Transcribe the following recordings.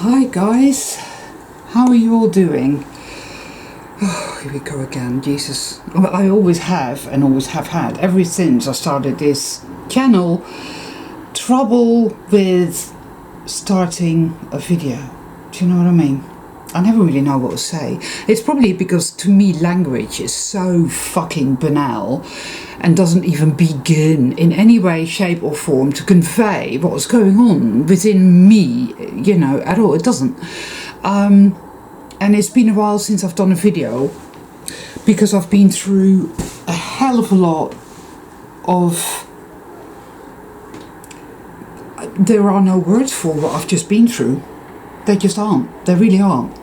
Hi guys, how are you all doing? Oh, here we go again, Jesus. Well, I always have and always have had, ever since I started this channel, trouble with starting a video. Do you know what I mean? I never really know what to say. It's probably because to me language is so fucking banal and doesn't even begin in any way, shape or form to convey what's going on within me, you know, at all. It doesn't. And it's been a while since I've done a video because I've been through a hell of a lot of... There are no words for what I've just been through. They just aren't. They really aren't.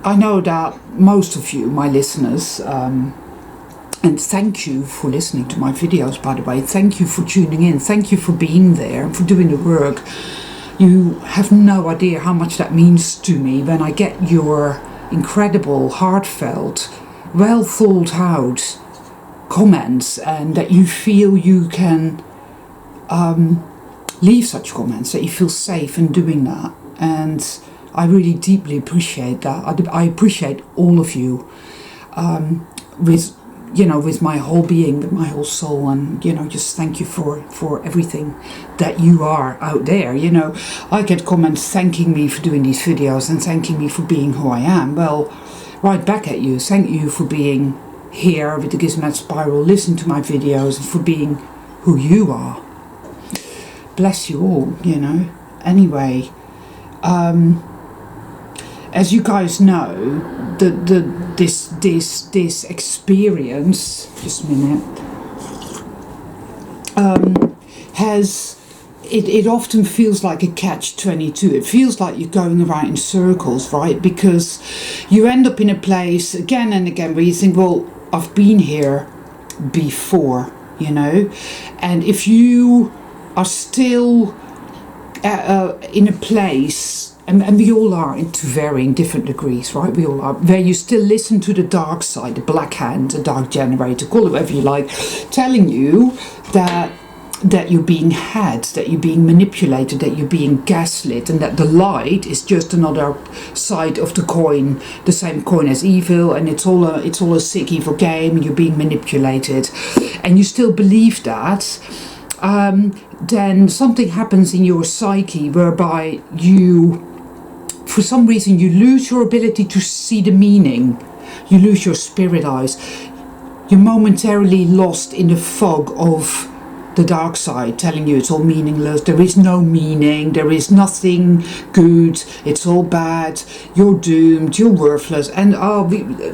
I know that most of you, my listeners, and thank you for listening to my videos, by the way. Thank you for tuning in. Thank you for being there and for doing the work. You have no idea how much that means to me when I get your incredible, heartfelt, well thought out comments, and that you feel you can leave such comments, that you feel safe in doing that. And I really deeply appreciate that. I appreciate all of you with my whole being, with my whole soul, and just thank you for everything that you are out there. I get comments thanking me for doing these videos and thanking me for being who I am. Well, right back at you. Thank you for being here with the Gizmet Spiral, listen to my videos, and for being who you are. Bless you all, Anyway, as you guys know, this experience, just a minute, it often feels like a catch-22. It feels like you're going around in circles, right? Because you end up in a place again and again where you think, well, I've been here before, and if you are still in a place, and we all are to varying different degrees, right? We all are, where you still listen to the dark side, the black hand, the dark generator, call it whatever you like, telling you that you're being had, that you're being manipulated, that you're being gaslit, and that the light is just another side of the coin, the same coin as evil, and it's all a sick evil game, and you're being manipulated, and you still believe that. Then something happens in your psyche whereby you, for some reason, you lose your ability to see the meaning. You lose your spirit eyes. You're momentarily lost in the fog of the dark side, telling you it's all meaningless. There is no meaning. There is nothing good. It's all bad. You're doomed. You're worthless. And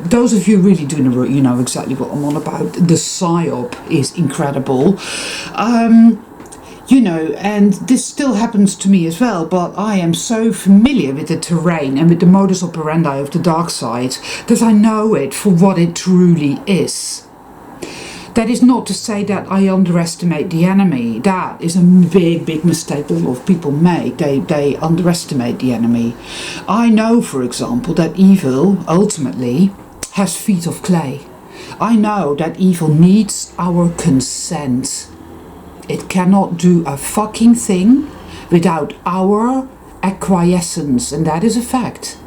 those of you really do know exactly what I'm on about. The psyop is incredible. And this still happens to me as well, but I am so familiar with the terrain and with the modus operandi of the dark side that I know it for what it truly is. That is not to say that I underestimate the enemy. That is a big, big mistake a lot of people make. They underestimate the enemy. I know, for example, that evil ultimately has feet of clay. I know that evil needs our consent. It cannot do a fucking thing without our acquiescence, and that is a fact.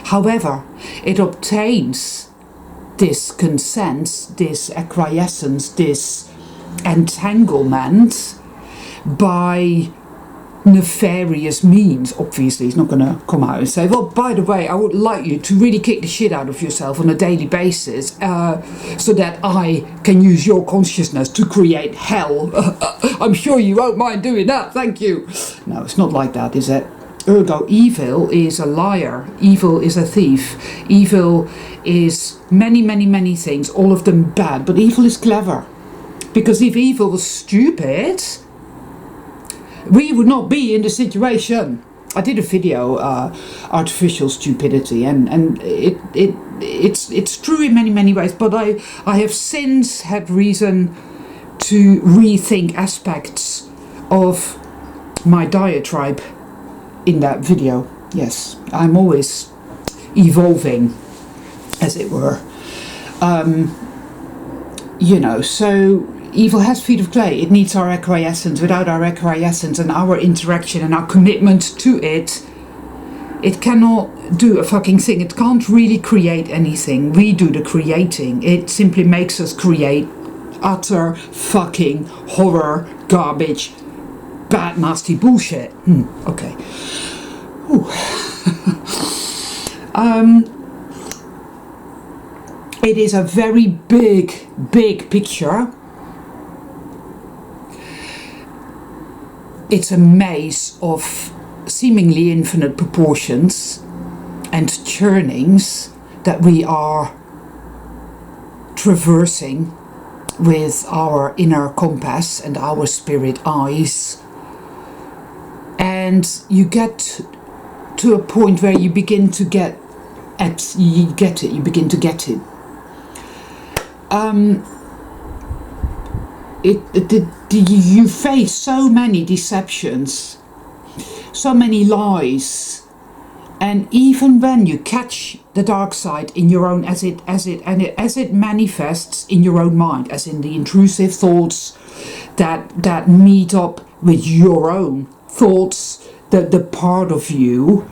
However, it obtains this consent, this acquiescence, this entanglement by nefarious means. Obviously, it's not going to come out and say, well, by the way, I would like you to really kick the shit out of yourself on a daily basis so that I can use your consciousness to create hell. I'm sure you won't mind doing that, thank you. No, it's not like that, is it? Ergo, evil is a liar. Evil is a thief. Evil is many, many, many things, all of them bad. But evil is clever. Because if evil was stupid, we would not be in the situation. I did a video, artificial stupidity, and it's true in many, many ways. But I have since had reason to rethink aspects of my diatribe in that video. Yes, I'm always evolving, as it were. So evil has feet of clay. It needs our acquiescence. Without our acquiescence and our interaction and our commitment to it, it cannot do a fucking thing. It can't really create anything. We do the creating. It simply makes us create utter fucking horror, garbage, bad, nasty bullshit. Okay. It is a very big picture. It's a maze of seemingly infinite proportions and churnings that we are traversing with our inner compass and our spirit eyes. And you get to a point where you begin to get it. You begin to get it. You face so many deceptions, so many lies, and even when you catch the dark side in your own, as it manifests in your own mind, as in the intrusive thoughts that meet up with your own thoughts, the part of you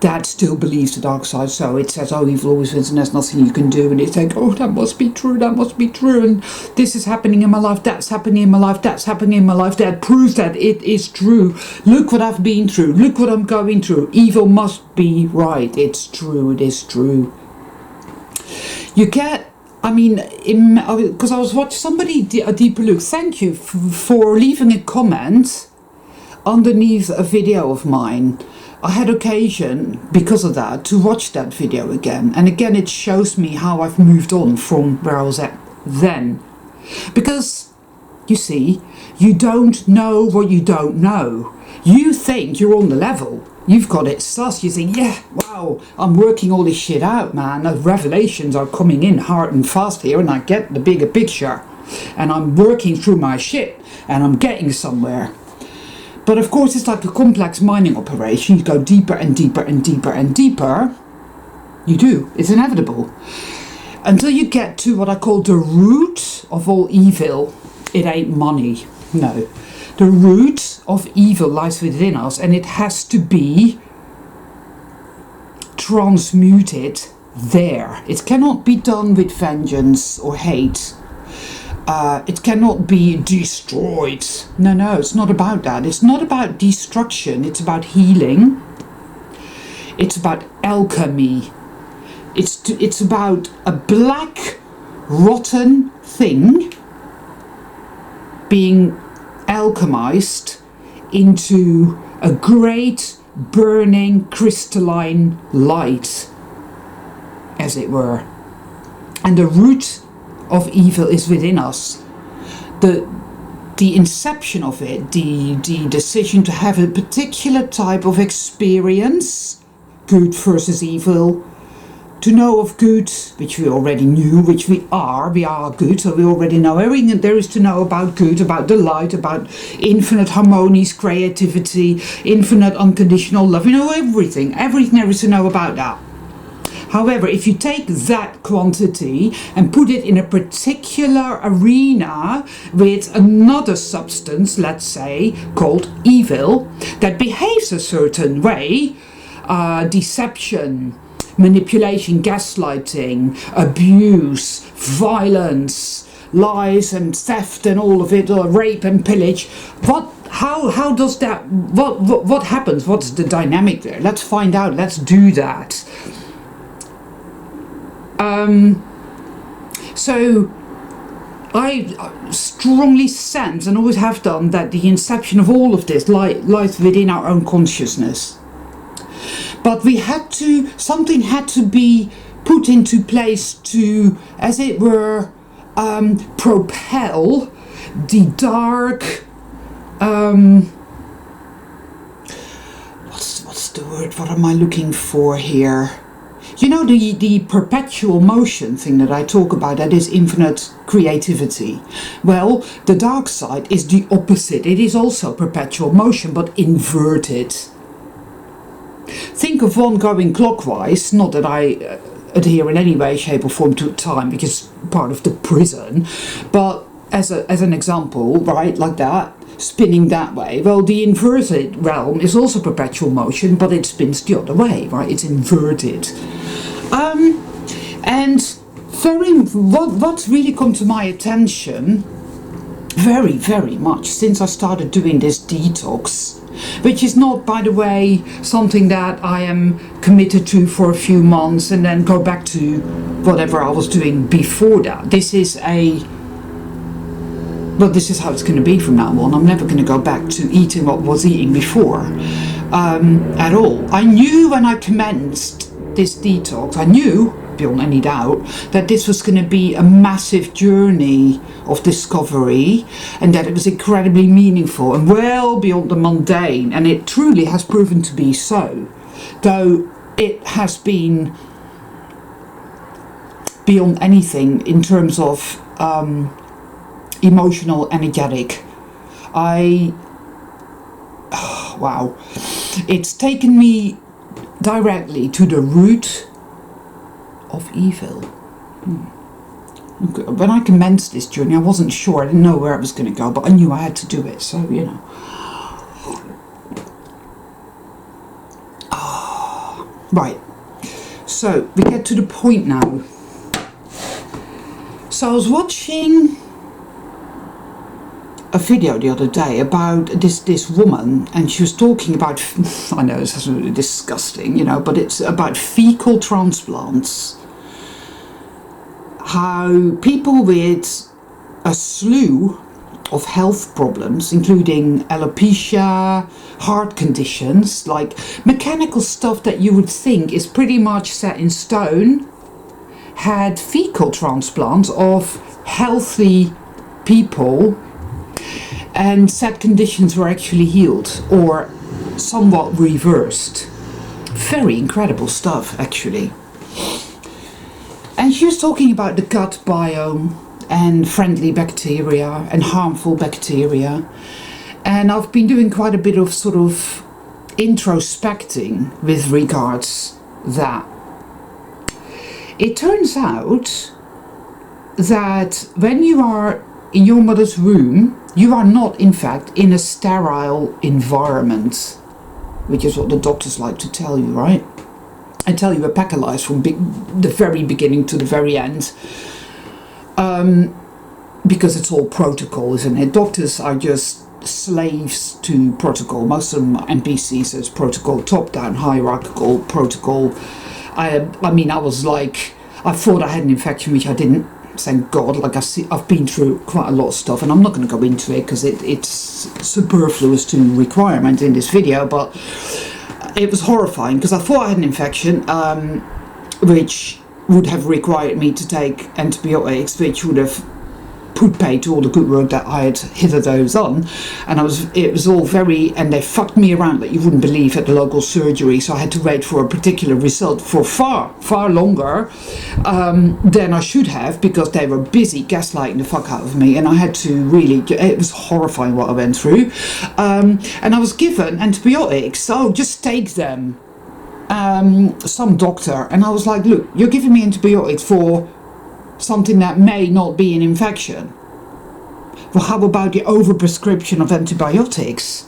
that still believes the dark side. So it says, oh, evil always wins and there's nothing you can do, and it's like, oh, that must be true, and this is happening in my life, that's happening in my life, that's happening in my life, that proves that it is true. Look what I've been through, look what I'm going through. Evil must be right. It's true, it is true. You get, because I was watching somebody, a deeper look, thank you for leaving a comment underneath a video of mine. I had occasion, because of that, to watch that video again. And again, it shows me how I've moved on from where I was at then. Because, you see, you don't know what you don't know. You think you're on the level. You've got it sus. You think, yeah, wow, I'm working all this shit out, man. The revelations are coming in hard and fast here, and I get the bigger picture. And I'm working through my shit, and I'm getting somewhere. But of course, it's like a complex mining operation. You go deeper and deeper and deeper and deeper. You do. It's inevitable. Until you get to what I call the root of all evil. It ain't money. No. The root of evil lies within us, and it has to be transmuted there. It cannot be done with vengeance or hate. It cannot be destroyed. No, it's not about that. It's not about destruction. It's about healing. It's about alchemy. It's about a black, rotten thing being alchemized into a great, burning, crystalline light, as it were. And the root of evil is within us. The inception of it, the decision to have a particular type of experience, good versus evil, to know of good, which we already knew, which we are good, so we already know everything that there is to know about good, about the light, about infinite harmonies, creativity, infinite unconditional love. We know everything there is to know about that. However, if you take that quantity and put it in a particular arena with another substance, let's say, called evil, that behaves a certain way, deception, manipulation, gaslighting, abuse, violence, lies and theft and all of it, or rape and pillage, how does that, what happens? What's the dynamic there? Let's find out, let's do that. So I strongly sense, and always have done, that the inception of all of this lies within our own consciousness. But something had to be put into place to, as it were, propel the dark, what's the word, what am I looking for here? You know, the perpetual motion thing that I talk about, that is infinite creativity. Well, the dark side is the opposite. It is also perpetual motion, but inverted. Think of one going clockwise, not that I adhere in any way, shape or form to time, because part of the prison, but as an example, right, like that, spinning that way. Well, the inverted realm is also perpetual motion, but it spins the other way, right? It's inverted. And what's really come to my attention very, very much since I started doing this detox, which is not, by the way, something that I am committed to for a few months and then go back to whatever I was doing before that. This is how it's going to be from now on. I'm never going to go back to eating what I was eating before at all. I knew when I commenced this detox, I knew beyond any doubt that this was going to be a massive journey of discovery and that it was incredibly meaningful and well beyond the mundane, and it truly has proven to be so, though it has been beyond anything in terms of emotional, energetic. Wow, it's taken me directly to the root of evil. When I commenced this journey, I wasn't sure. I didn't know where it was going to go, but I knew I had to do it. So, you know. Right. So we get to the point now. So I was watching a video the other day about this woman, and she was talking about, I know it's really disgusting, you know, but it's about fecal transplants. How people with a slew of health problems, including alopecia, heart conditions, like mechanical stuff that you would think is pretty much set in stone, had fecal transplants of healthy people, and said conditions were actually healed or somewhat reversed. Very incredible stuff, actually. And she was talking about the gut biome and friendly bacteria and harmful bacteria. And I've been doing quite a bit of sort of introspecting with regards that. It turns out that when you are in your mother's womb, you are not, in fact, in a sterile environment, which is what the doctors like to tell you, right? And tell you a pack of lies from the very beginning to the very end. Because it's all protocol, isn't it? Doctors are just slaves to protocol. Most of them are NPCs, as protocol, top-down, hierarchical protocol. I mean, I was like, I thought I had an infection, which I didn't. Thank God. Like I've been through quite a lot of stuff, and I'm not going to go into it because it's superfluous to requirement in this video. But it was horrifying because I thought I had an infection, which would have required me to take antibiotics, which would have put pay to all the good work that I had hitherto done, and it was all and they fucked me around like you wouldn't believe at the local surgery. So I had to wait for a particular result for far longer than I should have, because they were busy gaslighting the fuck out of me, and I had to really, it was horrifying what I went through. And I was given antibiotics, so just take them. Some doctor, and I was like, look, you're giving me antibiotics for something that may not be an infection. Well, how about the overprescription of antibiotics?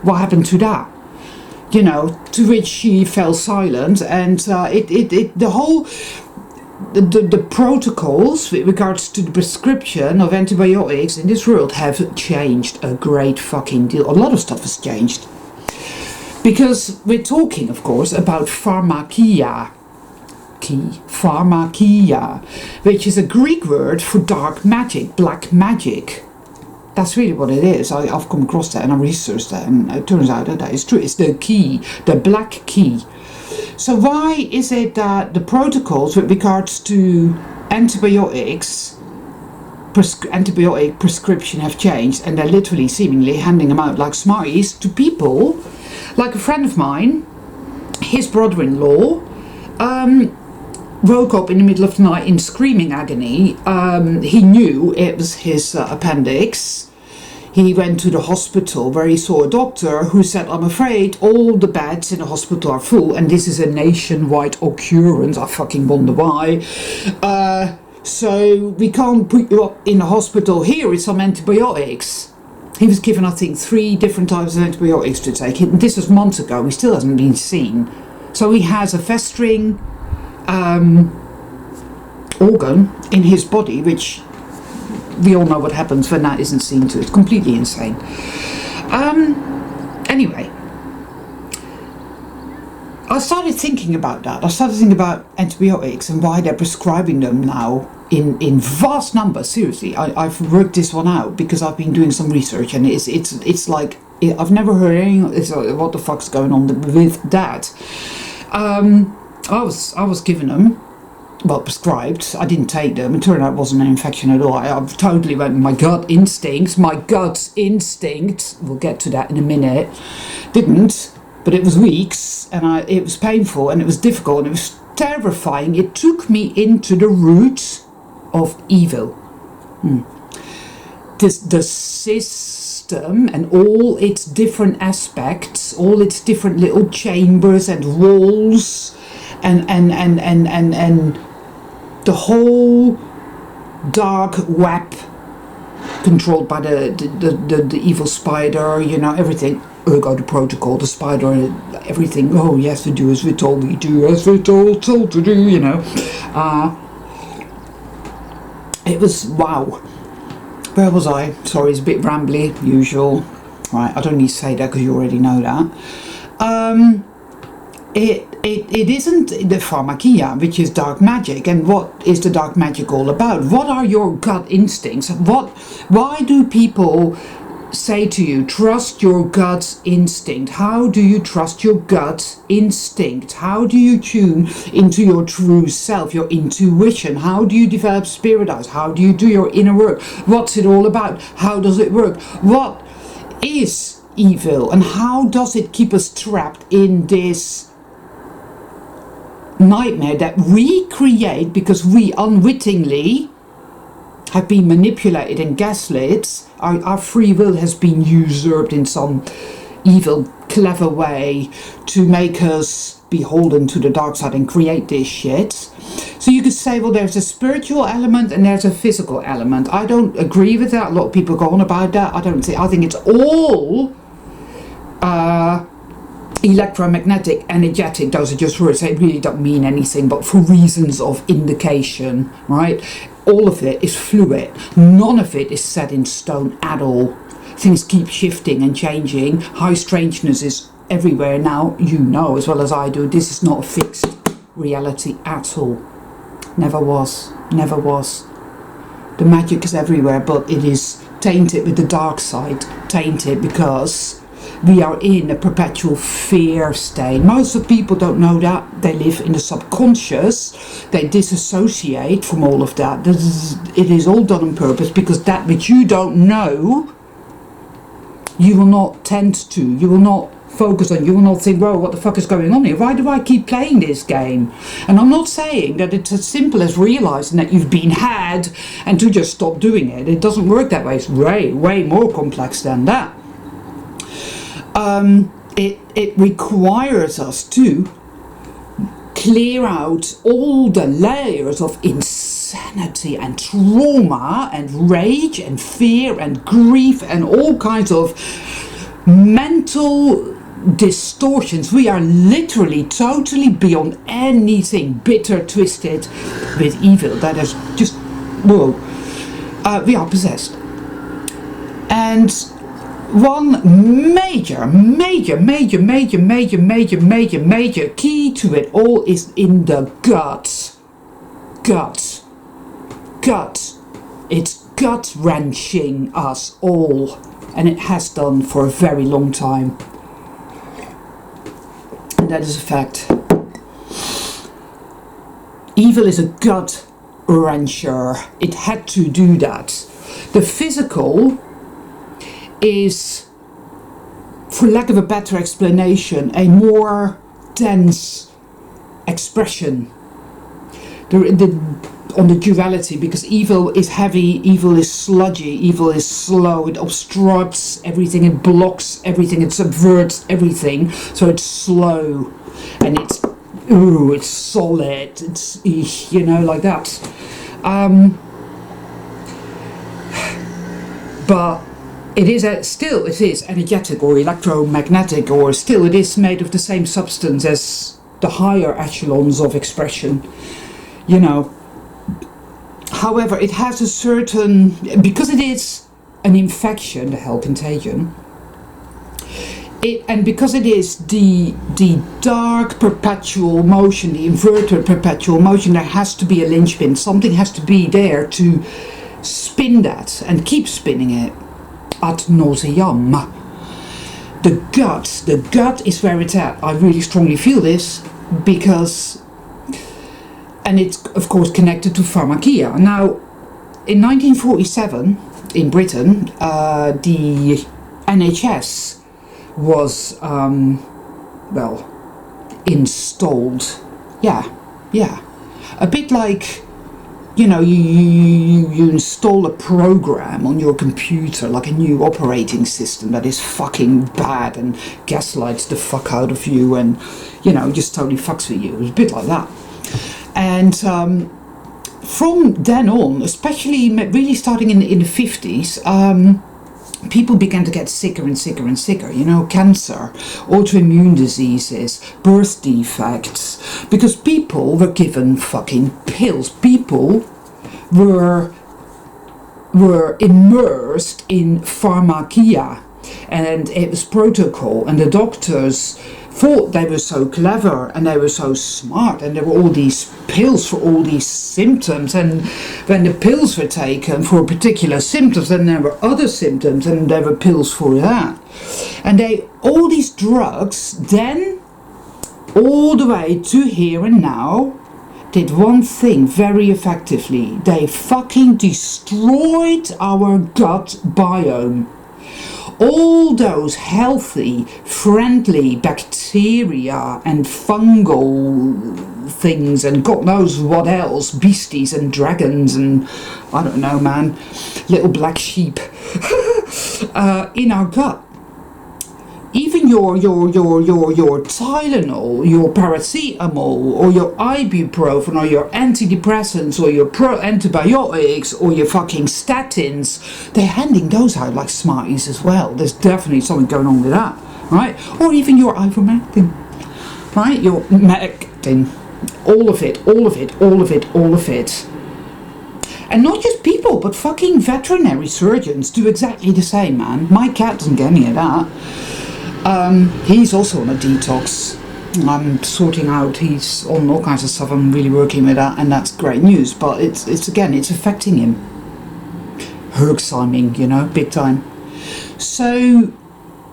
What happened to that? You know, to which she fell silent, and the protocols with regards to the prescription of antibiotics in this world have changed a great fucking deal. A lot of stuff has changed. Because we're talking, of course, about pharmakia, which is a Greek word for dark magic, black magic. That's really what it is. I've come across that and I researched that, and it turns out that is true. It's the key, the black key. So why is it that the protocols with regards to antibiotic prescription have changed, and they're literally seemingly handing them out like Smarties to people? Like a friend of mine, his brother-in-law, woke up in the middle of the night in screaming agony. He knew it was his appendix. He went to the hospital where he saw a doctor who said, I'm afraid all the beds in the hospital are full, and this is a nationwide occurrence. I fucking wonder why. so we can't put you up in a hospital. Here is some antibiotics. He was given, I think, 3 different types of antibiotics to take. This was months ago. He still hasn't been seen. So he has a festering organ in his body, which we all know what happens when that isn't seen to. It's completely insane. Anyway, I started thinking about that. I started thinking about antibiotics and why they're prescribing them now in vast numbers. Seriously, I've worked this one out because I've been doing some research, and it's like I've never heard any. What the fuck's going on with that? I was given them, well, prescribed. I didn't take them. It turned out it wasn't an infection at all. I totally went with my gut instincts. My gut instinct. We'll get to that in a minute. Didn't. But it was weeks, and it was painful, and it was difficult, and it was terrifying. It took me into the root of evil. The system and all its different aspects, all its different little chambers and walls, and the whole dark web controlled by the evil spider, you know, everything. Ergo the protocol, the spider, everything. Oh, yes, to do as we're told we do, as we're told to do, you know. It was, wow. Where was I? Sorry, it's a bit rambly, usual. Right, I don't need to say that because you already know that. It isn't the pharmakia, which is dark magic. And what is the dark magic all about? What are your gut instincts? Why do people say to you, trust your gut instinct? How do you trust your gut instinct? How do you tune into your true self, your intuition? How do you develop spirit eyes? How do you do your inner work? What's it all about? How does it work? What is evil, and how does it keep us trapped in this nightmare that we create because we unwittingly have been manipulated and gaslit? Our free will has been usurped in some evil, clever way to make us beholden to the dark side and create this shit. So you could say, well, there's a spiritual element and there's a physical element. I don't agree with that. A lot of people go on about that. I think it's all electromagnetic, energetic. Those are just words. They really don't mean anything, but for reasons of indication, right? All of it is fluid. None of it is set in stone at all. Things keep shifting and changing. High strangeness is everywhere now. You know as well as I do, this is not a fixed reality at all. Never was. Never was. The magic is everywhere, but it is tainted with the dark side. Tainted because we are in a perpetual fear state. Most of people don't know that. They live in the subconscious. They disassociate from all of that. It is all done on purpose, because that which you don't know, you will not tend to. You will not focus on. You will not think, whoa, what the fuck is going on here? Why do I keep playing this game? And I'm not saying that it's as simple as realizing that you've been had and to just stop doing it. It doesn't work that way. It's way, way more complex than that. It requires us to clear out all the layers of insanity and trauma and rage and fear and grief and all kinds of mental distortions. We are literally totally beyond anything bitter, twisted with evil. That is just, whoa. We are possessed. And one major key to it all is in the gut. It's gut wrenching us all, and it has done for a very long time. And that is a fact. Evil is a gut wrencher. It had to do that. The physical is, for lack of a better explanation, a more dense expression on the duality, because evil is heavy, evil is sludgy, evil is slow, it obstructs everything, it blocks everything, it subverts everything, so it's slow and it's solid, it's, you know, like that. But it is it is energetic or electromagnetic, or still it is made of the same substance as the higher echelons of expression, you know. However, it has a certain, because it is an infection, the hell contagion, and because it is the dark perpetual motion, the inverted perpetual motion, there has to be a linchpin. Something has to be there to spin that and keep spinning it ad nauseam. The gut is where it's at. I really strongly feel this because, and it's of course connected to pharmakia. Now, in 1947 in Britain, the NHS was installed. Yeah, a bit like, you know, you install a program on your computer, like a new operating system that is fucking bad and gaslights the fuck out of you, and, you know, just totally fucks with you. It was a bit like that. And from then on, especially really starting in the 50s, people began to get sicker and sicker and sicker, you know, cancer, autoimmune diseases, birth defects, because people were given fucking pills. People were immersed in pharmakia, and it was protocol, and the doctors thought they were so clever and they were so smart, and there were all these pills for all these symptoms, and when the pills were taken for particular symptoms, then there were other symptoms and there were pills for that, and all these drugs then, all the way to here and now, did one thing very effectively. They fucking destroyed our gut biome. All those healthy, friendly bacteria and fungal things and God knows what else, beasties and dragons and I don't know, man, little black sheep in our gut. Even your Tylenol, your paracetamol, or your ibuprofen, or your antidepressants, or your antibiotics, or your fucking statins, they're handing those out like smarties as well. There's definitely something going on with that, right? Or even your ivermectin, right? Your Mectin, all of it. And not just people, but fucking veterinary surgeons do exactly the same, man. My cat doesn't get any of that. He's also on a detox. I'm sorting out, he's on all kinds of stuff. I'm really working with that, and that's great news, but it's affecting him. Herxheiming, you know, big time. So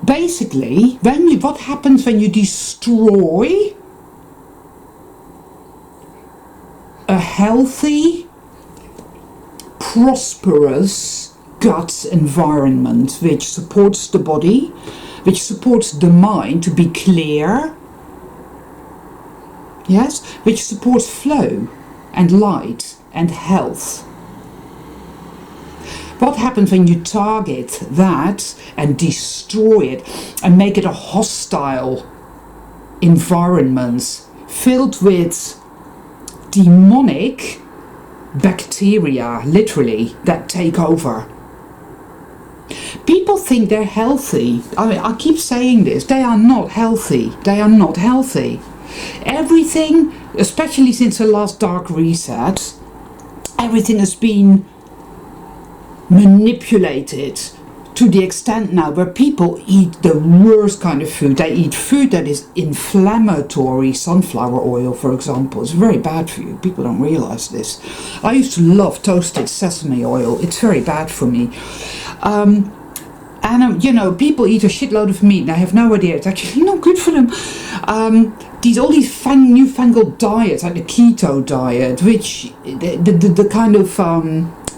basically, what happens when you destroy a healthy, prosperous gut environment which supports the body, which supports the mind to be clear, yes, which supports flow and light and health. What happens when you target that and destroy it and make it a hostile environment filled with demonic bacteria, literally, that take over? People think they're healthy. I keep saying this. They are not healthy. They are not healthy. Everything, especially since the last dark reset, everything has been manipulated to the extent now where people eat the worst kind of food. They eat food that is inflammatory. Sunflower oil, for example, is very bad for you. People don't realize this. I used to love toasted sesame oil. It's very bad for me. And you know, people eat a shitload of meat and I have no idea it's actually not good for them. All these newfangled diets, like the keto diet, which the kind of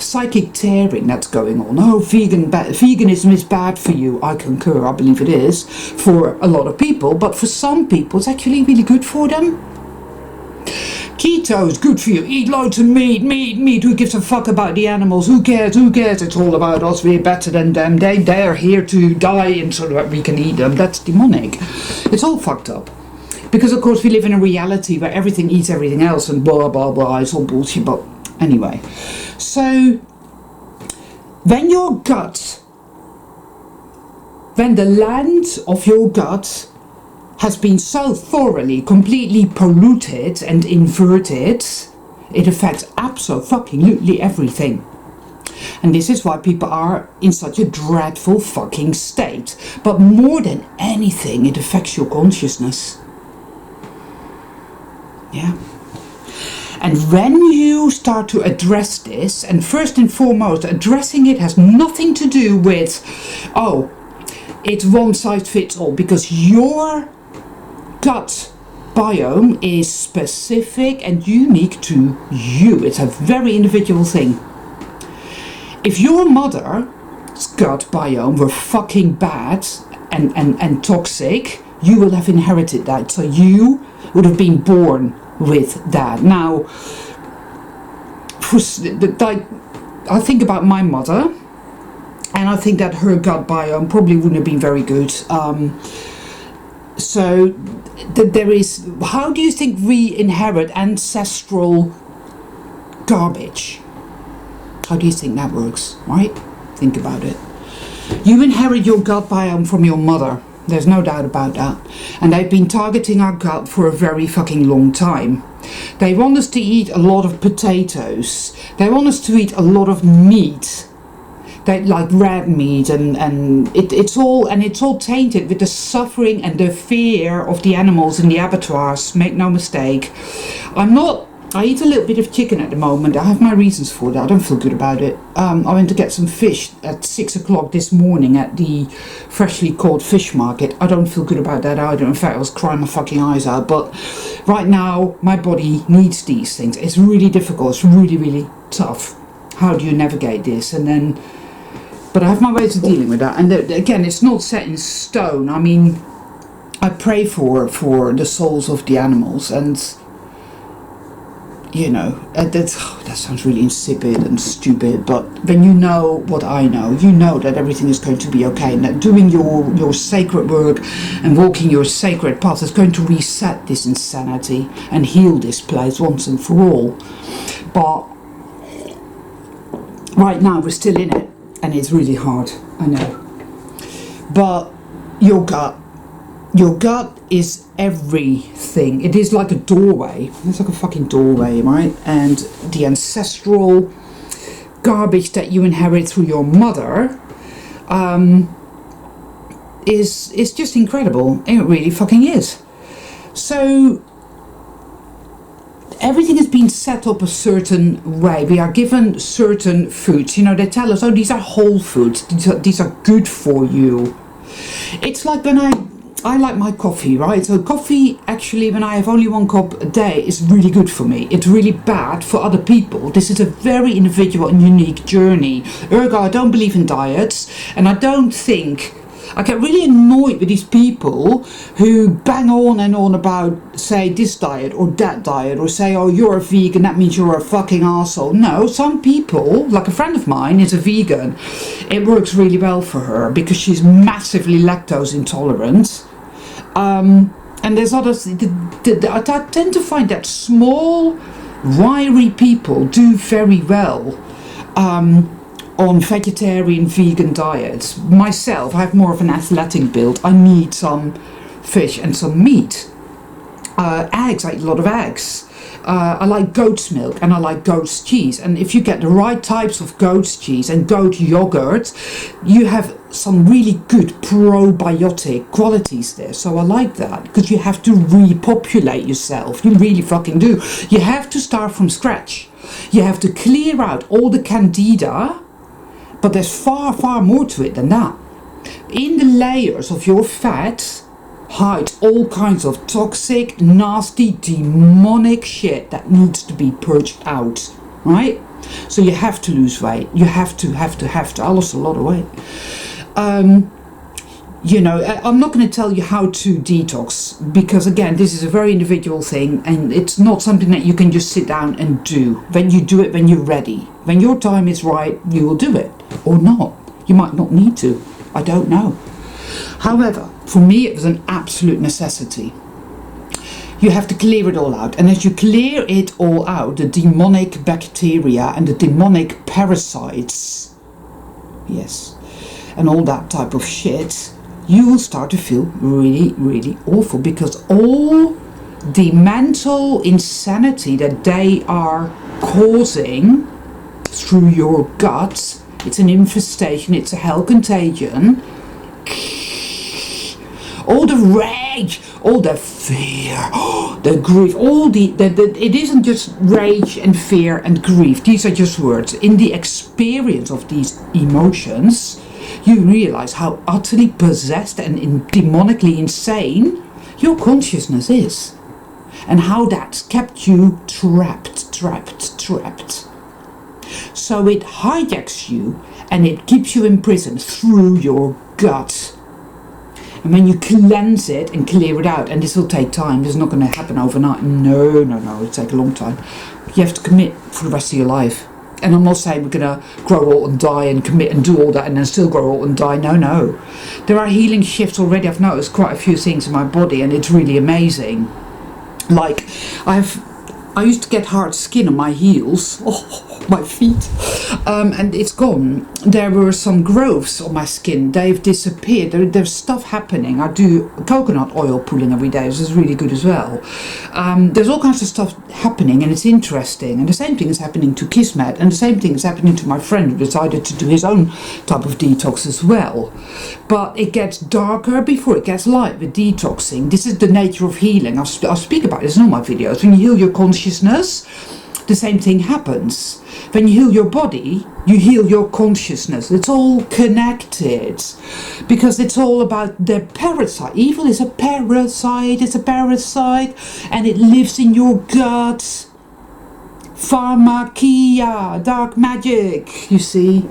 psychic tearing that's going on. Oh, veganism is bad for you. I concur. I believe it is for a lot of people, but for some people it's actually really good for them. Keto is good for you. Eat loads of meat. Who gives a fuck about the animals? Who cares? It's all about us. We're better than them. They're here to die and so that we can eat them. That's demonic. It's all fucked up. Because of course we live in a reality where everything eats everything else and blah blah blah. It's all bullshit. But Anyway, so when the land of your gut has been so thoroughly, completely polluted and inverted, it affects absolutely everything. And this is why people are in such a dreadful fucking state. But more than anything, it affects your consciousness. Yeah. And when you start to address this, and first and foremost, addressing it has nothing to do with, oh, it's one size fits all, because your gut biome is specific and unique to you. It's a very individual thing. If your mother's gut biome were fucking bad and toxic, you will have inherited that. So you would have been born with that. Now, I think about my mother, and I think that her gut biome probably wouldn't have been very good. So there is, how do you think we inherit ancestral garbage? How do you think that works, right? Think about it. You inherit your gut biome from your mother. There's no doubt about that. And they've been targeting our gut for a very fucking long time. They want us to eat a lot of potatoes. They want us to eat a lot of meat. They like red meat, and it's all tainted with the suffering and the fear of the animals in the abattoirs. Make no mistake. I eat a little bit of chicken at the moment. I have my reasons for that. I don't feel good about it. I went to get some fish at 6 o'clock this morning at the freshly caught fish market. I don't feel good about that either. In fact, I was crying my fucking eyes out. But right now, my body needs these things. It's really difficult. It's really, really tough. How do you navigate this? But I have my ways of dealing with that. And again, it's not set in stone. I mean, I pray for the souls of the animals, and you know, that sounds really insipid and stupid, but when you know what I know, you know that everything is going to be okay, and that doing your sacred work and walking your sacred path is going to reset this insanity and heal this place once and for all. But right now we're still in it, and it's really hard, I know. But your gut is everything. It is like a doorway. It's like a fucking doorway, right? And the ancestral garbage that you inherit through your mother is just incredible. It really fucking is. So everything has been set up a certain way. We are given certain foods. You know, they tell us, oh, these are whole foods. These are good for you. It's like when I like my coffee, right? So coffee, actually, when I have only 1 cup a day, is really good for me. It's really bad for other people. This is a very individual and unique journey. Ergo, I don't believe in diets, and I don't think... I get really annoyed with these people who bang on and on about, say, this diet or that diet, or say, oh, you're a vegan, that means you're a fucking arsehole. No, some people, like a friend of mine, is a vegan. It works really well for her because she's massively lactose intolerant. And there's others. I tend to find that small, wiry people do very well on vegetarian, vegan diets. Myself, I have more of an athletic build. I need some fish and some meat. Eggs, I eat a lot of eggs. I like goat's milk and I like goat's cheese. And if you get the right types of goat's cheese and goat yogurt, you have some really good probiotic qualities there. So I like that, because you have to repopulate yourself. You really fucking do. You have to start from scratch. You have to clear out all the candida, but there's far, far more to it than that. In the layers of your fat hides all kinds of toxic, nasty, demonic shit that needs to be purged out, right? So you have to lose weight. You have to. I lost a lot of weight. You know, I'm not going to tell you how to detox, because again, this is a very individual thing, and it's not something that you can just sit down and do. When you do it, when you're ready, when your time is right, you will do it, or not. You might not need to. I don't know. However, for me, it was an absolute necessity. You have to clear it all out. And as you clear it all out, the demonic bacteria and the demonic parasites, yes, and all that type of shit, you will start to feel really, really awful, because all the mental insanity that they are causing through your gut, it's an infestation, it's a hell contagion. All the rage, all the fear, the grief, it isn't just rage and fear and grief. These are just words. In the experience of these emotions, you realize how utterly possessed and demonically insane your consciousness is. And how that's kept you trapped. So it hijacks you and it keeps you imprisoned through your gut. And when you cleanse it and clear it out, and this will take time, this is not going to happen overnight. No, it'll take a long time. You have to commit for the rest of your life. And I'm not saying we're going to grow old and die and commit and do all that and then still grow old and die. No. There are healing shifts already. I've noticed quite a few things in my body, and it's really amazing. Like, I used to get hard skin on my heels, my feet, and it's gone. There were some growths on my skin, they've disappeared. There's stuff happening. I do coconut oil pulling every day, which is really good as well. There's all kinds of stuff happening, and it's interesting. And the same thing is happening to Kismet, and the same thing is happening to my friend who decided to do his own type of detox as well. But it gets darker before it gets light with detoxing. This is the nature of healing. I'll speak about this in all my videos. When you heal your consciousness, the same thing happens. When you heal your body, you heal your consciousness. It's all connected, because it's all about the parasite. Evil is a parasite, and it lives in your gut. Pharmakia, dark magic, you see.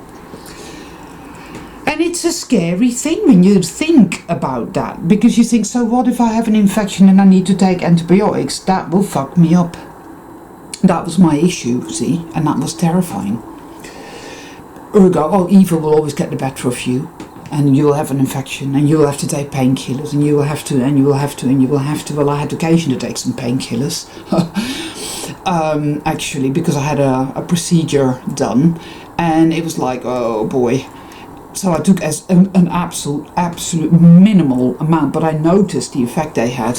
And it's a scary thing when you think about that, because you think, so what if I have an infection and I need to take antibiotics? That will fuck me up. That was my issue, see, and that was terrifying. Ergo, evil will always get the better of you, and you will have an infection, and you will have to take painkillers, and you will have to. Well, I had occasion to take some painkillers, actually, because I had a procedure done, and it was like, oh boy. So I took as an absolute minimal amount, but I noticed the effect they had.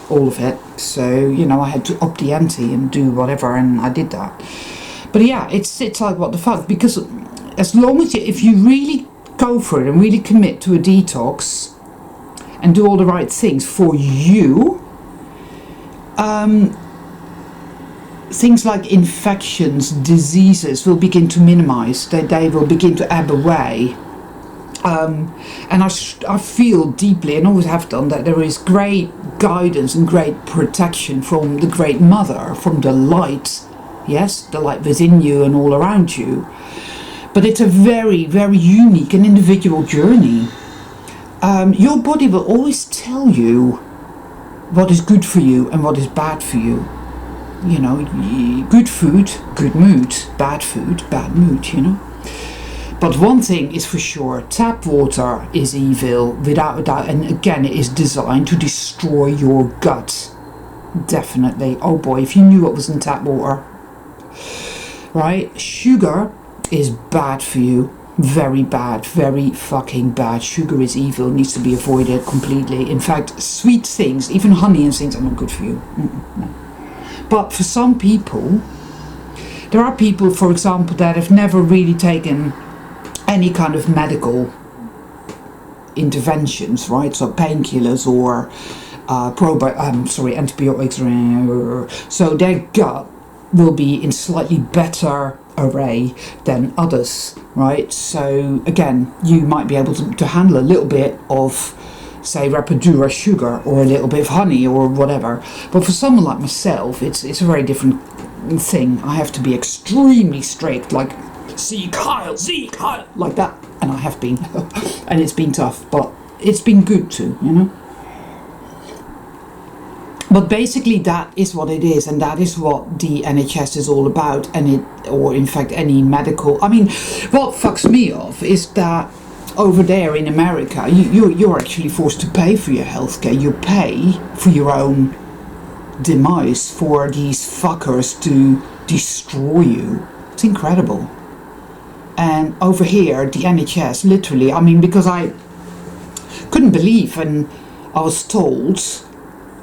All of it. So, I had to up the ante and do whatever, and I did that. But yeah, it's like, what the fuck, because as long as if you really go for it and really commit to a detox and do all the right things for you, things like infections, diseases will begin to minimize. They will begin to ebb away. And I feel deeply, and always have done, that there is great guidance and great protection from the Great Mother, from the light, yes, the light within you and all around you. But it's a very, very unique and individual journey. Your body will always tell you what is good for you and what is bad for you. Good food, good mood, bad food, bad mood, But one thing is for sure, tap water is evil, without a doubt, and again, it is designed to destroy your gut. Definitely. Oh boy, if you knew what was in tap water. Right? Sugar is bad for you. Very bad. Very fucking bad. Sugar is evil, needs to be avoided completely. In fact, sweet things, even honey and things, are not good for you. No. But for some people, there are people, for example, that have never really taken any kind of medical interventions, right? So painkillers or antibiotics. So their gut will be in slightly better array than others, right? So again, you might be able to handle a little bit of, say, Rapadura sugar or a little bit of honey or whatever. But for someone like myself, it's a very different thing. I have to be extremely strict, like, Sieg Heil, like that. And I have been. And it's been tough, but it's been good too, But basically that is what it is, and that is what the NHS is all about, or in fact any medical. I mean, what fucks me off is that over there in America, you're actually forced to pay for your healthcare. You pay for your own demise for these fuckers to destroy you. It's incredible. And over here, the NHS, literally, I mean, because I couldn't believe when I was told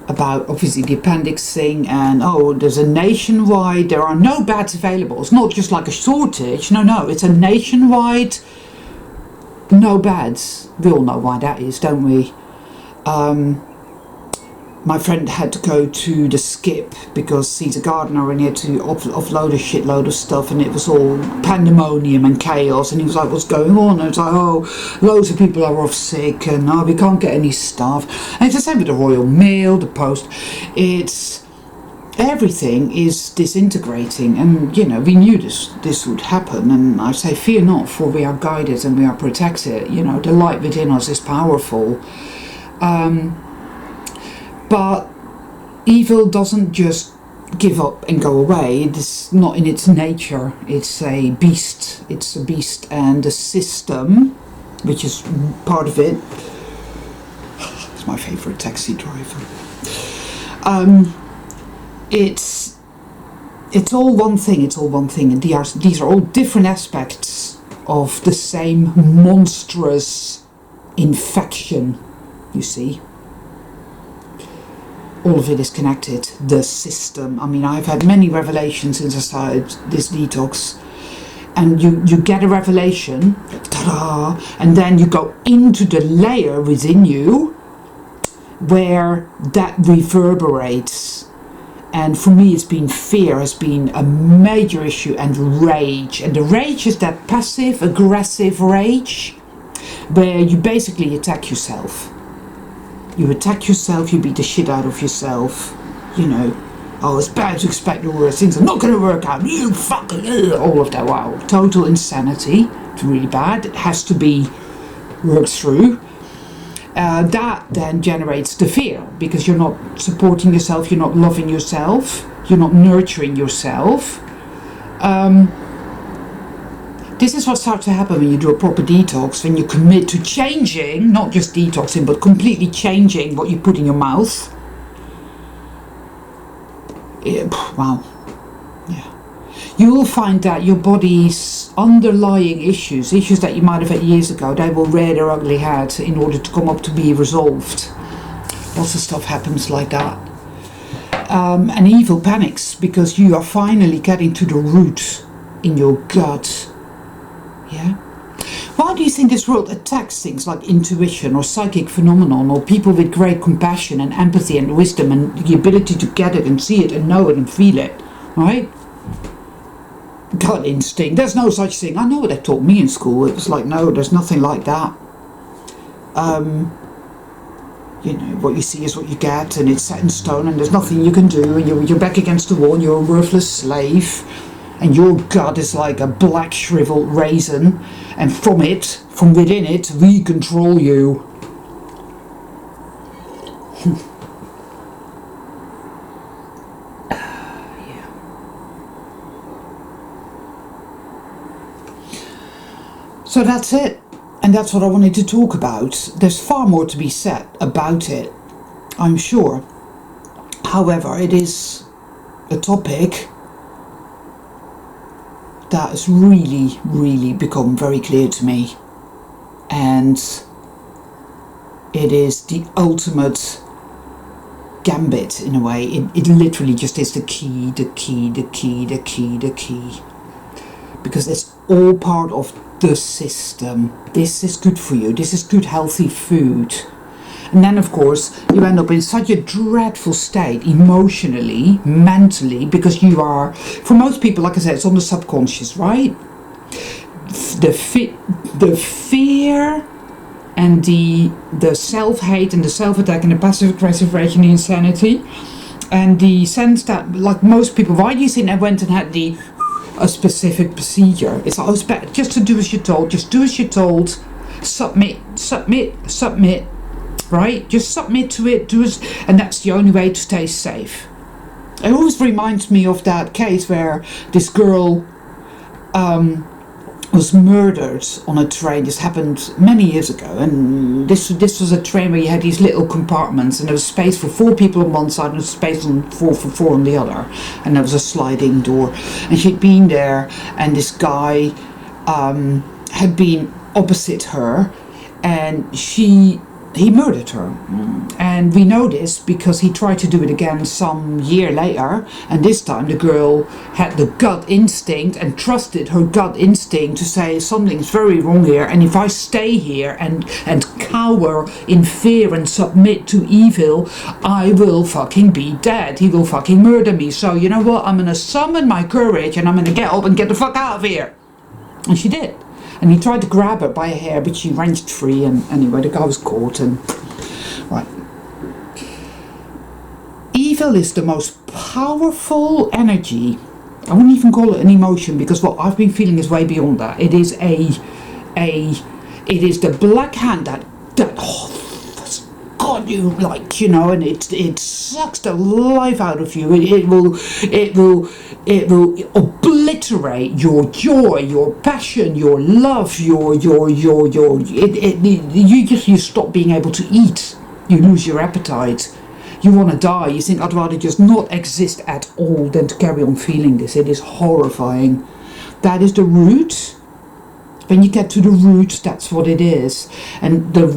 about, obviously, the appendix thing, and there's a nationwide, there are no beds available. It's not just like a shortage, no, it's a nationwide, no beds. We all know why that is, don't we? My friend had to go to the skip because he's a gardener and he had to offload a shitload of stuff, and it was all pandemonium and chaos, and he was like, what's going on? And it's like, loads of people are off sick, and we can't get any staff. And it's the same with the Royal Mail, the Post. It's everything is disintegrating, and we knew this would happen. And I say, fear not, for we are guided and we are protected. The light within us is powerful. But evil doesn't just give up and go away. It's not in its nature. It's a beast. It's a beast, and the system, which is part of it. It's my favourite taxi driver. It's all one thing. It's all one thing, and these are all different aspects of the same monstrous infection. You see. All of it is connected, the system. I mean, I've had many revelations since I started this detox. And you get a revelation, ta-da, and then you go into the layer within you where that reverberates. And for me, it's been fear has been a major issue, and rage. And the rage is that passive, aggressive rage where you basically attack yourself. You attack yourself, you beat the shit out of yourself, it's bad to expect the worst, things are not going to work out, you fucking, all of that, wow, total insanity. It's really bad, it has to be worked through. That then generates the fear, because you're not supporting yourself, you're not loving yourself, you're not nurturing yourself. This is what starts to happen when you do a proper detox, when you commit to changing, not just detoxing, but completely changing what you put in your mouth. Wow. Yeah. You will find that your body's underlying issues that you might have had years ago, they will rear their ugly head in order to come up to be resolved. Lots of stuff happens like that. And evil panics because you are finally getting to the root in your gut. Yeah. Why do you think this world attacks things like intuition or psychic phenomenon, or people with great compassion and empathy and wisdom and the ability to get it and see it and know it and feel it, right? Gut instinct. There's no such thing. I know what they taught me in school. It was like, no, there's nothing like that. What you see is what you get, and it's set in stone, and there's nothing you can do, and you're back against the wall, and you're a worthless slave. And your gut is like a black shriveled raisin, and from within it, we control you. Yeah. So that's it, and that's what I wanted to talk about. There's far more to be said about it, I'm sure. However, it is a topic that has really, really become very clear to me, and it is the ultimate gambit in a way. It literally just is the key, because it's all part of the system. This is good for you, this is good healthy food. And then, of course, you end up in such a dreadful state, emotionally, mentally, because you are, for most people, like I said, it's on the subconscious, right? The fear and the self-hate and the self-attack and the passive-aggressive rage and the insanity, and the sense that, like most people, why do you think I went and had a specific procedure? It's always better just to do as you're told, just do as you're told, submit. Right? Just submit to it, and that's the only way to stay safe. It always reminds me of that case where this girl was murdered on a train. This happened many years ago, and this was a train where you had these little compartments, and there was space for 4 people on one side and space for 4 on the other, and there was a sliding door. And she'd been there, and this guy had been opposite her, and he murdered her. And we know this because he tried to do it again some year later, and this time the girl had the gut instinct and trusted her gut instinct to say something's very wrong here, and if I stay here and cower in fear and submit to evil, I will fucking be dead. He will fucking murder me. So you know what, I'm gonna summon my courage and I'm gonna get up and get the fuck out of here. And she did. And he tried to grab her by her hair, but she wrenched free, and anyway, the guy was caught. And right, evil is the most powerful energy. I wouldn't even call it an emotion, because what I've been feeling is way beyond that. It is it is the black hand that got you, like, you know, and it sucks the life out of you. It will obliterate your joy, your passion, your love, you stop being able to eat. You lose your appetite. You want to die. You think, I'd rather just not exist at all than to carry on feeling this. It is horrifying. That is the root. When you get to the root, that's what it is. And the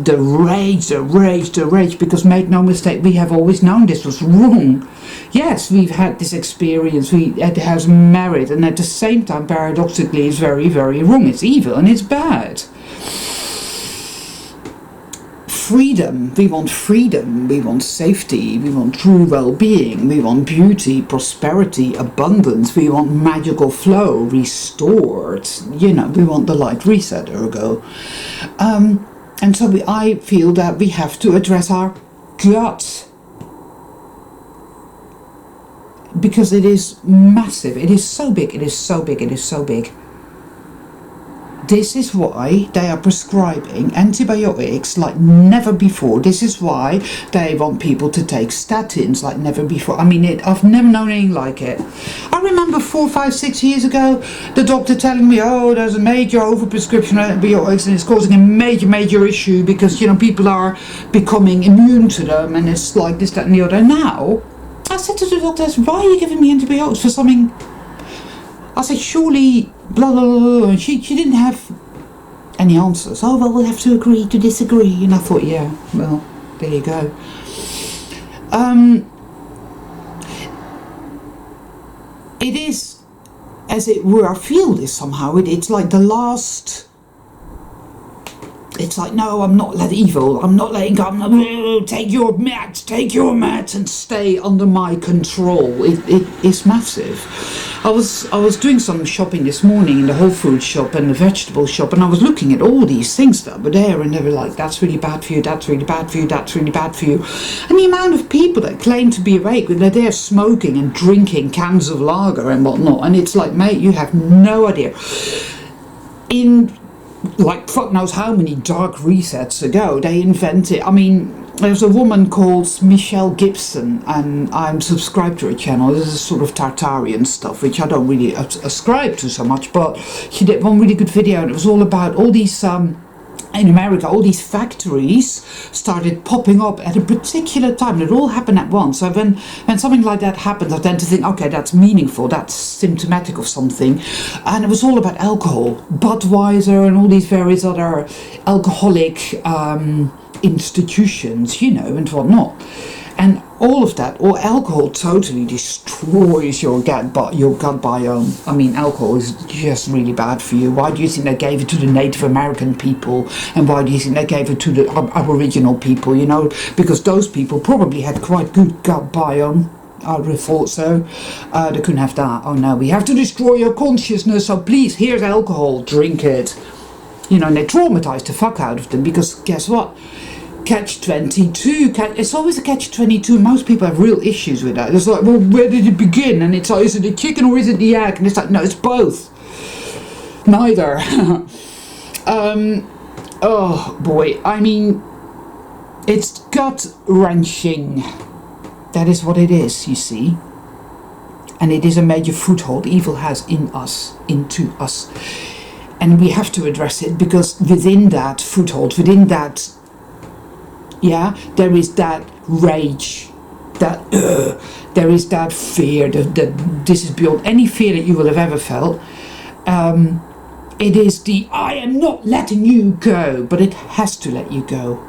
rage, because make no mistake, we have always known this was wrong. Yes, we've had this experience, it has merit, and at the same time, paradoxically, it's very, very wrong. It's evil and it's bad. Freedom, we want safety, we want true well-being, we want beauty, prosperity, abundance, we want magical flow restored, you know, we want the light reset, ergo. And so I feel that we have to address our gut, because it is massive, it is so big, it is so big, it is so big. This is why they are prescribing antibiotics like never before. This is why they want people to take statins like never before. I mean, I've never known anything like it. I remember 4, 5, 6 years ago, the doctor telling me, oh, there's a major overprescription of antibiotics and it's causing a major issue because, you know, people are becoming immune to them, and it's like this, that and the other. Now, I said to the doctor, why are you giving me antibiotics for something? I said, surely, blah, blah, blah, blah. And she didn't have any answers. Oh, well, we'll have to agree to disagree. And I thought, yeah, well, there you go. It is, as it were, I feel this somehow. It's like the last... It's like, no, I'm not letting evil. I'm not letting go. I'm not, take your mat and stay under my control. It is massive. I was doing some shopping this morning in the Whole Foods shop and the vegetable shop, and I was looking at all these things that were there, and they were like, that's really bad for you, that's really bad for you, that's really bad for you. And the amount of people that claim to be awake, they're there smoking and drinking cans of lager and whatnot, and it's like, mate, you have no idea. In like fuck knows how many dark resets ago, they invented, I mean, there's a woman called Michelle Gibson, and I'm subscribed to her channel. This is sort of Tartarian stuff, which I don't really ascribe to so much, but she did one really good video, and it was all about all these in America, all these factories started popping up at a particular time. It all happened at once. So when something like that happens, I tend to think, okay, that's meaningful, that's symptomatic of something. And it was all about alcohol, Budweiser and all these various other alcoholic institutions, you know, and whatnot. And all of that, or alcohol totally destroys your gut biome. I mean, alcohol is just really bad for you. Why do you think they gave it to the Native American people? And why do you think they gave it to the Aboriginal people, you know? Because those people probably had quite good gut biome. I would have thought so. They couldn't have that. Oh no, we have to destroy your consciousness, so please, here's alcohol, drink it. You know, and they traumatized the fuck out of them, because guess what? Catch-22, it's always a catch-22. Most people have real issues with that. It's like, well, where did it begin? And it's like, is it the chicken or is it the egg? And it's like, no, it's both. Neither. Oh boy, I mean, it's gut-wrenching. That is what it is, you see. And it is a major foothold evil has in us, into us. And we have to address it, because within that foothold, within that, there is that rage, that there is that fear, that this is beyond any fear that you will have ever felt. It is the I am not letting you go, but it has to let you go.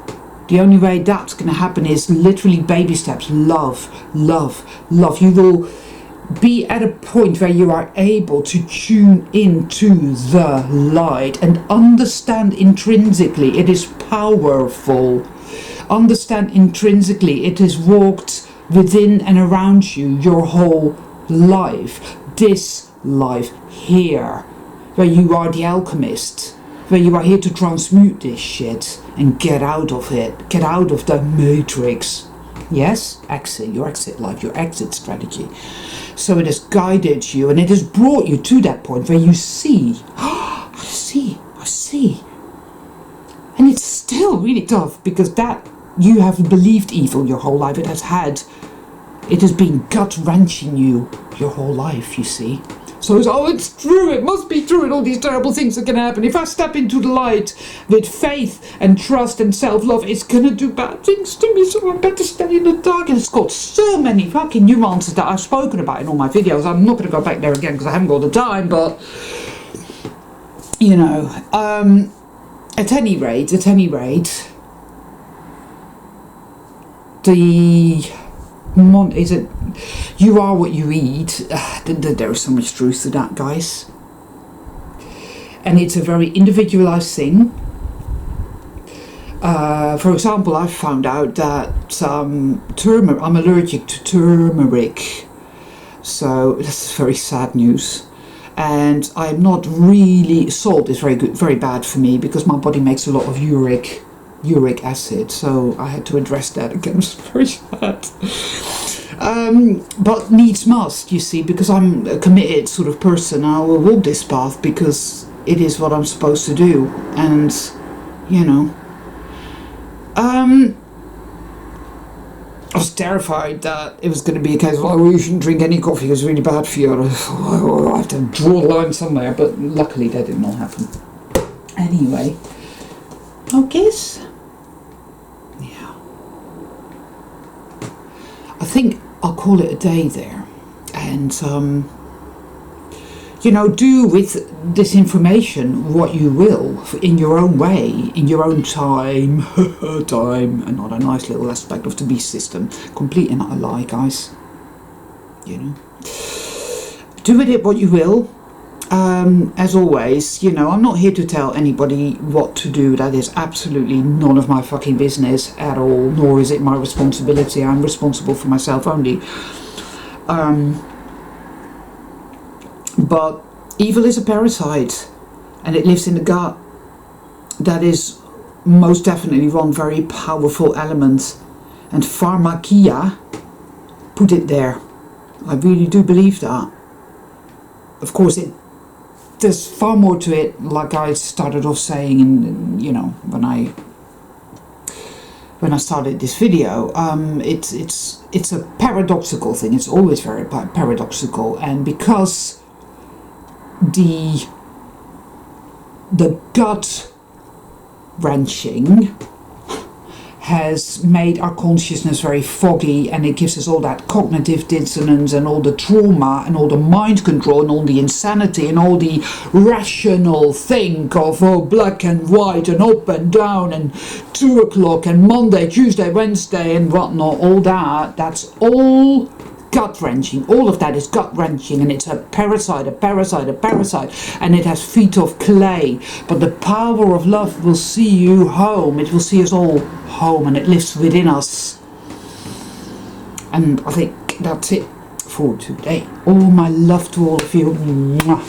The only way that's going to happen is literally baby steps. Love, love, love. You will be at a point where you are able to tune into the light and understand intrinsically it is powerful. Understand intrinsically it is walked within and around you your whole life. This life here, where you are the alchemist, where you are here to transmute this shit and get out of it, get out of the matrix. Yes, exit, your exit life, your exit strategy. So it has guided you, and it has brought you to that point where you see, I see. And it's still really tough, because that you have believed evil your whole life. It has been gut-wrenching you your whole life, you see. So it's true, it must be true, and all these terrible things are going to happen. If I step into the light with faith and trust and self-love, it's going to do bad things to me, so I better stay in the dark. And it's got so many fucking nuances that I've spoken about in all my videos. I'm not going to go back there again because I haven't got the time, but, you know, at any rate, you are what you eat. There is so much truth to that, guys. And it's a very individualized thing. For example, I found out that I'm allergic to turmeric. So that's very sad news. And I'm not really, salt is very bad for me, because my body makes a lot of uric acid, so I had to address that again. It's very sad. But needs must, you see, because I'm a committed sort of person. I will walk this path because it is what I'm supposed to do. And, you know, I was terrified that it was going to be a case of, oh, you shouldn't drink any coffee, it's really bad for you. I have to draw a line somewhere, but luckily that did not happen. Anyway, I guess, yeah, I think I'll call it a day there. And, you know, do with this information what you will, in your own way, in your own time, and not a nice little aspect of the beast system. Complete and utter lie, guys. You know, do with it what you will. As always, you know, I'm not here to tell anybody what to do. That is absolutely none of my fucking business at all, nor is it my responsibility. I'm responsible for myself only. But evil is a parasite, and it lives in the gut. That is most definitely one very powerful element, and pharmakia put it there. I really do believe that. Of course, there's far more to it, like I started off saying, and you know, when I started this video. It's a paradoxical thing. It's always very paradoxical, and because the gut wrenching has made our consciousness very foggy, and it gives us all that cognitive dissonance and all the trauma and all the mind control and all the insanity and all the rational think of, oh, black and white and up and down and 2 o'clock and Monday, Tuesday, Wednesday and whatnot. All that's all gut-wrenching. All of that is gut-wrenching, and it's a parasite, and it has feet of clay. But the power of love will see you home. It will see us all home, and it lives within us. And I think that's it for today. All my love to all of you. Mwah.